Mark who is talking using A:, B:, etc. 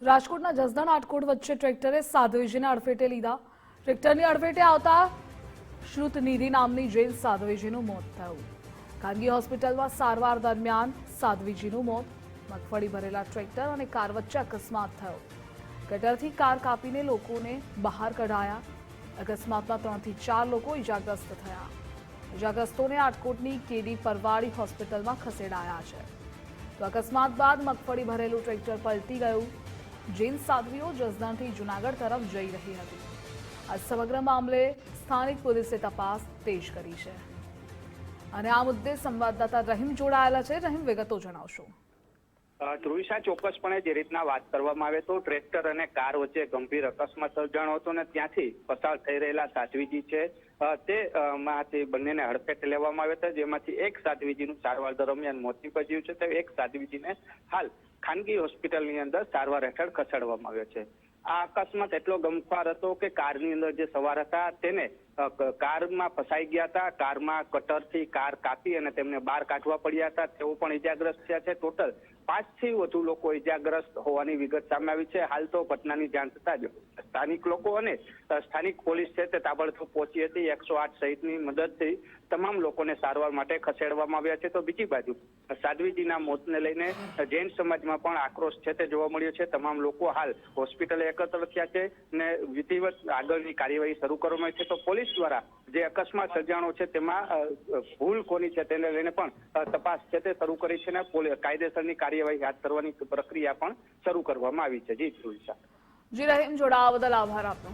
A: રાજકોટના જસદણ આટકોટ વચ્ચે ટ્રેક્ટરે સાધ્વીજીને અડફેટે લીધા। ટ્રેક્ટરની અડફેટે આવતા શ્રુત નિધિ નામની જૈન સાધ્વીજીનું મોત થયું। ખાનગી હોસ્પિટલમાં સારવાર દરમિયાન સાધ્વીજીનું મોત। મગફળી ભરેલા ટ્રેક્ટર અને કાર વચ્ચે અકસ્માત થયો। ગટરથી કાર કાપીને લોકોને બહાર કઢાયા। અકસ્માતમાં 3 થી 4 લોકો ઇજાગ્રસ્ત થયા। ઇજાગ્રસ્તોને આટકોટની કેડી પરવાડી હોસ્પિટલમાં ખસેડાયા છે। તો અકસ્માત બાદ મગફળી ભરેલું ટ્રેક્ટર પલટી ગયું। જૈન સાધ્વીઓ જસદણથી જૂનાગઢ તરફ જઈ રહી હતી। આ સમગ્ર મામલે સ્થાનિક પોલીસે તપાસ તેજ કરી છે અને આ મુદ્દે સંવાદદાતા રહીમ જોડાયેલા છે। રહીમ, વિગતો જણાવશો।
B: ધ્રુવિશા, ચોક્કસપણે જે રીતના વાત કરવામાં આવે તો ટ્રેક્ટર અને કાર વચ્ચે ગંભીર અકસ્માત સર્જાણો હતો અને ત્યાંથી પસાર થઈ રહેલા સાધ્વીજી છે તે માંથી બંનેને હડફેટે લેવામાં આવ્યા હતા, જેમાંથી એક સાધ્વીજીનું સારવાર દરમિયાન મોત નીપજ્યું છે, તો એક સાધ્વીજીને હાલ ખાનગી હોસ્પિટલની અંદર સારવાર હેઠળ ખસેડવામાં આવ્યો છે। આ અકસ્માત એટલો ગમખ્વાર હતો કે કારની અંદર જે સવાર હતા તેને કારમાં ફસાઈ ગયા હતા। કારમાં કટરથી કાર કાપી અને તેમને બહાર કાઢવા પડ્યા હતા। તેઓ પણ ઇજાગ્રસ્ત થયા છે। ટોટલ 5 થી વધુ લોકો ઇજાગ્રસ્ત હોવાની વિગત સામે આવી છે। હાલ તો ઘટનાની જાણ થતાં જ સ્થાનિક લોકો અને સ્થાનિક પોલીસ છે તે તાબડતોબ પહોંચી હતી। 108 સહિતની મદદથી તમામ લોકોને સારવાર માટે ખસેડવામાં આવ્યા છે। તો બીજી બાજુ સાધ્વીજીના મોતને લઈને જૈન સમાજમાં પણ આક્રોશ છે તે જોવા મળ્યો છે। તમામ લોકો હાલ હોસ્પિટલે એકત્ર થયા છે અને વિધિવત આગળની કાર્યવાહી શરૂ કરવામાં આવી છે। તો પોલીસ દ્વારા જે અકસ્માત સર્જાણો છે તેમાં ભૂલ કોની છે તેને લઈને પણ તપાસ છે તે શરૂ કરી છે અને કાયદેસરની કાર્યવાહી હાથ ધરવાની પ્રક્રિયા પણ શરૂ કરવામાં આવી છે। જી ધ્રુવિશા।
A: જી રહીમ, જોડાવા બદલ આભાર આપનો।